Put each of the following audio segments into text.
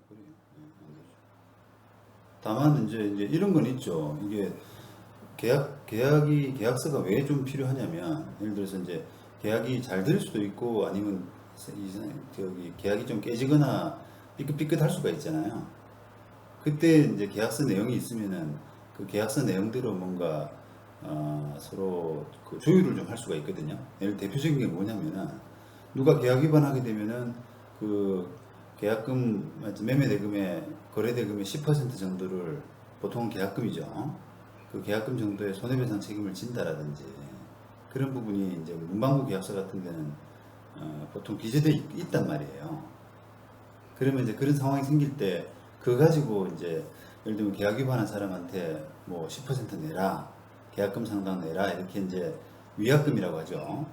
그래요. 예, 안 되죠. 다만 이제 이런 건 있죠. 이게 계약서가 왜 좀 필요하냐면, 예를 들어서 이제 계약이 잘 될 수도 있고, 아니면 저기 계약이 좀 깨지거나 삐끗삐끗할 수가 있잖아요. 그때 이제 계약서 내용이 있으면은 그 계약서 내용대로 뭔가 서로 그 조율을 좀 할 수가 있거든요. 예를 대표적인 게 뭐냐면은 누가 계약 위반하게 되면은 그 계약금 매매 대금의 거래 대금의 10% 정도를, 보통은 계약금이죠. 그 계약금 정도의 손해배상 책임을 진다라든지 그런 부분이 이제 문방구 계약서 같은 데는 보통 기재돼 있단 말이에요. 그러면 이제 그런 상황이 생길 때 그거 가지고 이제 예를 들면 계약 위반한 사람한테 뭐 10% 내라, 계약금 상당 내라, 이렇게 이제 위약금이라고 하죠.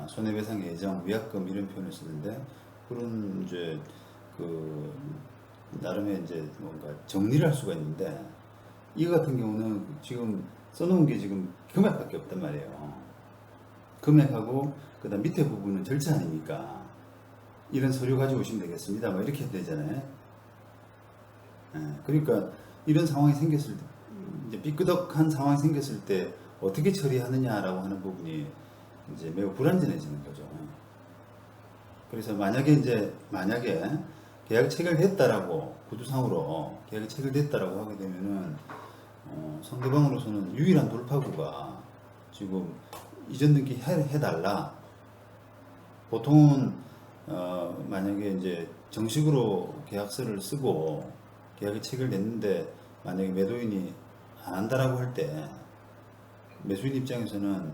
손해배상 예정, 위약금 이런 표현을 쓰는데, 그런 이제 그 나름의 이제 뭔가 정리를 할 수가 있는데, 이거 같은 경우는 지금 써놓은 게 지금 금액밖에 없단 말이에요. 금액하고 그다음 밑에 부분은 절차 아닙니까? 이런 서류 가지고 오시면 되겠습니다. 뭐 이렇게 되잖아요. 예, 그러니까 이런 상황이 생겼을 때, 이제 삐끄덕한 상황이 생겼을 때 어떻게 처리하느냐라고 하는 부분이 이제 매우 불안전해지는 거죠. 그래서 만약에 계약이 체결됐다라고, 구두상으로 계약이 체결됐다라고 하게 되면은 상대방으로서는 유일한 돌파구가 지금 이전 등기 해달라. 보통은 만약에 이제 정식으로 계약서를 쓰고 계약이 체결됐는데 만약에 매도인이 안 한다라고 할 때, 매수인 입장에서는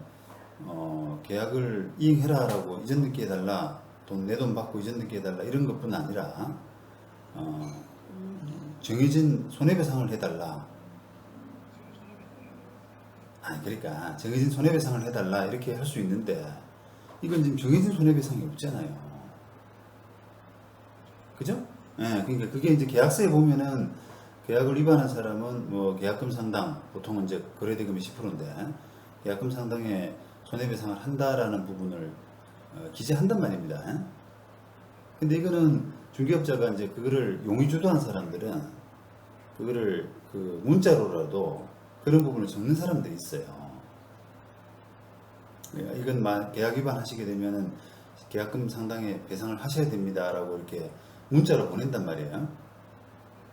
계약을 이행해라라고 이전 등기 해달라, 내 돈 받고 이전 등기 해달라, 이런 것뿐 아니라 정해진 손해배상을 해달라. 그러니까 정해진 손해배상을 해달라 이렇게 할 수 있는데, 이건 지금 정해진 손해배상이 없잖아요. 그죠? 예, 그러니까 그게 이제 계약서에 보면은 계약을 위반한 사람은 뭐 계약금 상당, 보통은 이제 거래대금이 10%인데 계약금 상당의 손해배상을 한다라는 부분을 기재한단 말입니다. 근데 이거는 중개업자가 이제 그거를 용의주도한 사람들은 그거를 그 문자로라도 그런 부분을 적는 사람들이 있어요. 이건 계약 위반하시게 되면은 계약금 상당의 배상을 하셔야 됩니다라고 이렇게 문자로 보낸단 말이에요.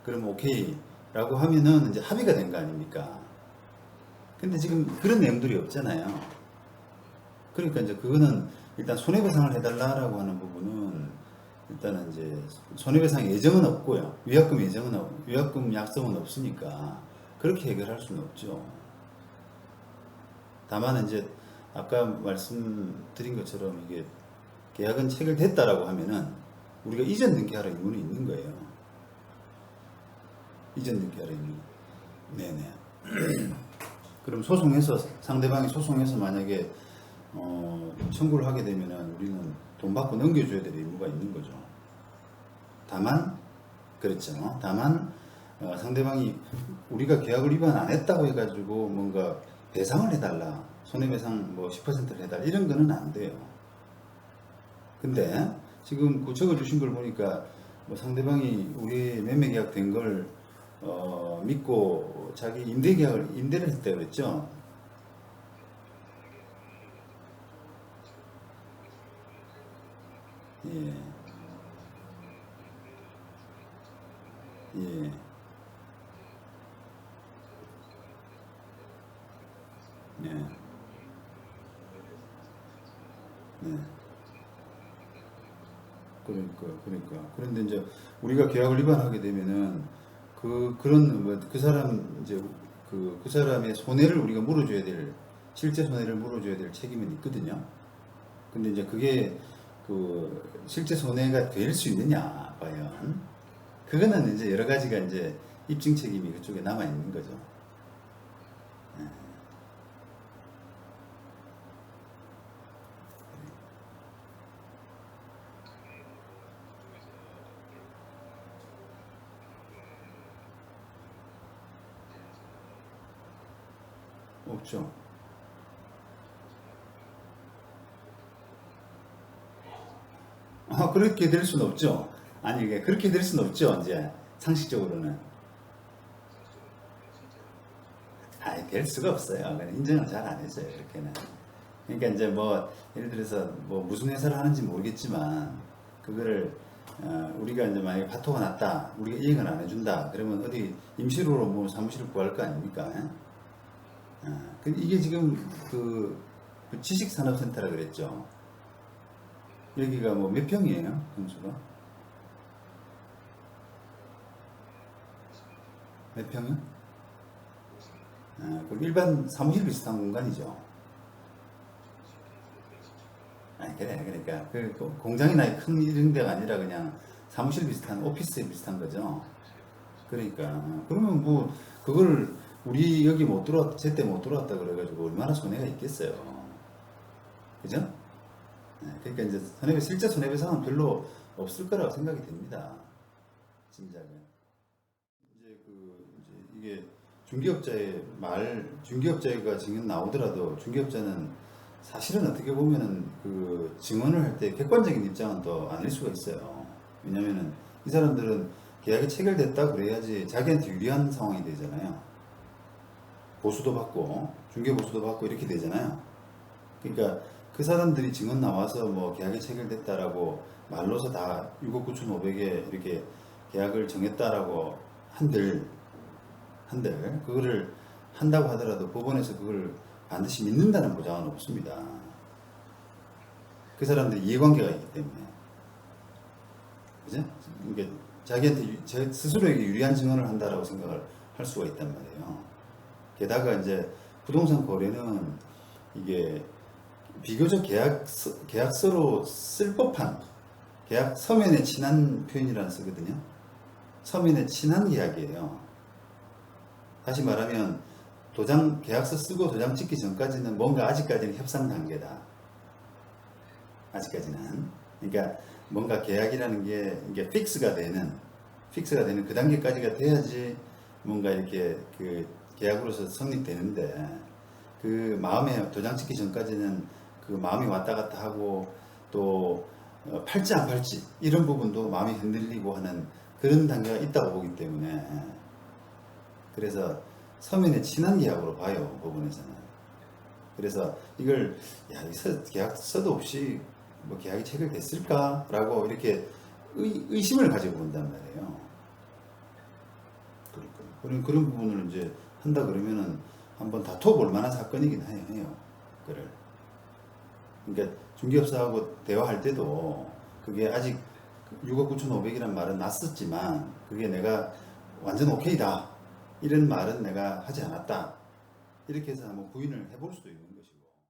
그럼 오케이라고 하면은 이제 합의가 된 거 아닙니까? 근데 지금 그런 내용들이 없잖아요. 그러니까 이제 그거는 일단 손해배상을 해달라라고 하는 부분은 일단은 이제 손해배상 예정은 없고요. 위약금 약정은 없으니까 그렇게 해결할 수는 없죠. 다만 이제 아까 말씀드린 것처럼 이게 계약은 체결됐다라고 하면은 우리가 이전 등기하라 의무는 있는 거예요. 이전 등기하라 의무. 네네. 그럼 상대방이 소송해서 만약에 청구를 하게 되면은 우리는 돈 받고 넘겨줘야 될 의무가 있는 거죠. 다만, 그렇죠. 다만, 상대방이 우리가 계약을 위반 안 했다고 해가지고 뭔가 배상을 해달라, 손해배상 뭐 10%를 해달라, 이런 거는 안 돼요. 근데 지금 그 적어주신 걸 보니까 뭐 상대방이 우리 매매 계약 된 걸 믿고 자기 임대를 했다 그랬죠. 예, 예, 예, 네. 그러니까. 그런데 이제 우리가 계약을 위반하게 되면은 그 사람 이제 그 사람의 손해를 우리가 실제 손해를 물어줘야 될 책임은 있거든요. 근데 이제 그게 그 실제 손해가 될 수 있느냐, 과연. 그거는 이제 여러 가지가 이제 입증 책임이 그쪽에 남아 있는 거죠. 예, 없죠. 그렇게 될 수는 없죠. 아니, 이게 그렇게 될 수는 없죠, 이제. 상식적으로는. 아니, 될 수가 없어요. 그냥 인정을 잘 안 해줘요, 이렇게는. 그러니까 이제 뭐, 예를 들어서 뭐 무슨 회사를 하는지 모르겠지만, 그거를, 우리가 이제 만약에 파토가 났다, 우리가 이행을 안 해준다, 그러면 어디 임시로로 뭐 사무실을 구할 거 아닙니까? 이게 지금 그 지식산업센터라 그랬죠. 여기가 뭐 몇 평이에요, 평수가? 몇 평이요? 그 일반 사무실 비슷한 공간이죠. 아니, 그래. 그러니까 그 공장이나 큰 이런 데가 아니라 그냥 사무실 비슷한 오피스 비슷한 거죠. 그러니까 그러면 뭐 그걸 우리 여기 못 들어왔 제때 못 들어왔다 그래가지고 얼마나 손해가 있겠어요. 그죠? 그러니까 이제 실제 손해배상은 별로 없을 거라고 생각이 됩니다. 짐작은. 이제 이게 중개업자가 증인 나오더라도 중개업자는 사실은 어떻게 보면은 그 증언을 할 때 객관적인 입장은 또 아닐 수가 있어요. 왜냐면은 이 사람들은 계약이 체결됐다 그래야지 자기한테 유리한 상황이 되잖아요. 보수도 받고 중개 보수도 받고 이렇게 되잖아요. 그러니까 그 사람들이 증언 나와서 뭐 계약이 체결됐다라고 말로서 다 6억 9,500에 이렇게 계약을 정했다라고 한들 그거를 한다고 하더라도 법원에서 그걸 반드시 믿는다는 보장은 없습니다. 그 사람들이 이해관계가 있기 때문에. 그죠? 그러니까 자기한테 스스로에게 유리한 증언을 한다라고 생각을 할 수가 있단 말이에요. 게다가 이제 부동산 거래는 이게 비교적 계약서로 쓸 법한 계약 서면에 친한 표현이라는 쓰거든요. 서면에 친한 계약이에요. 다시 말하면 계약서 쓰고 도장 찍기 전까지는 뭔가 아직까지는 협상 단계다. 아직까지는. 그러니까 뭔가 계약이라는 게 이게 픽스가 되는 그 단계까지가 돼야지 뭔가 이렇게 그 계약으로서 성립되는데 그 마음에 도장 찍기 전까지는 그 마음이 왔다 갔다 하고 또 팔지 안 팔지 이런 부분도 마음이 흔들리고 하는 그런 단계가 있다고 보기 때문에 그래서 서면에 친한 계약으로 봐요, 법원에서는. 그래서 이걸 계약서도 없이 뭐 계약이 체결됐을까라고 이렇게 의심을 가지고 본단 말이에요. 그런 부분을 이제 한다 그러면은 한번 다퉈볼 만한 사건이긴 해요. 그를. 그러니까 중개업사하고 대화할 때도 그게 아직 6억 9,500이란 말은 났었지만 그게 내가 완전 오케이다. 이런 말은 내가 하지 않았다. 이렇게 해서 한번 부인을 해볼 수도 있는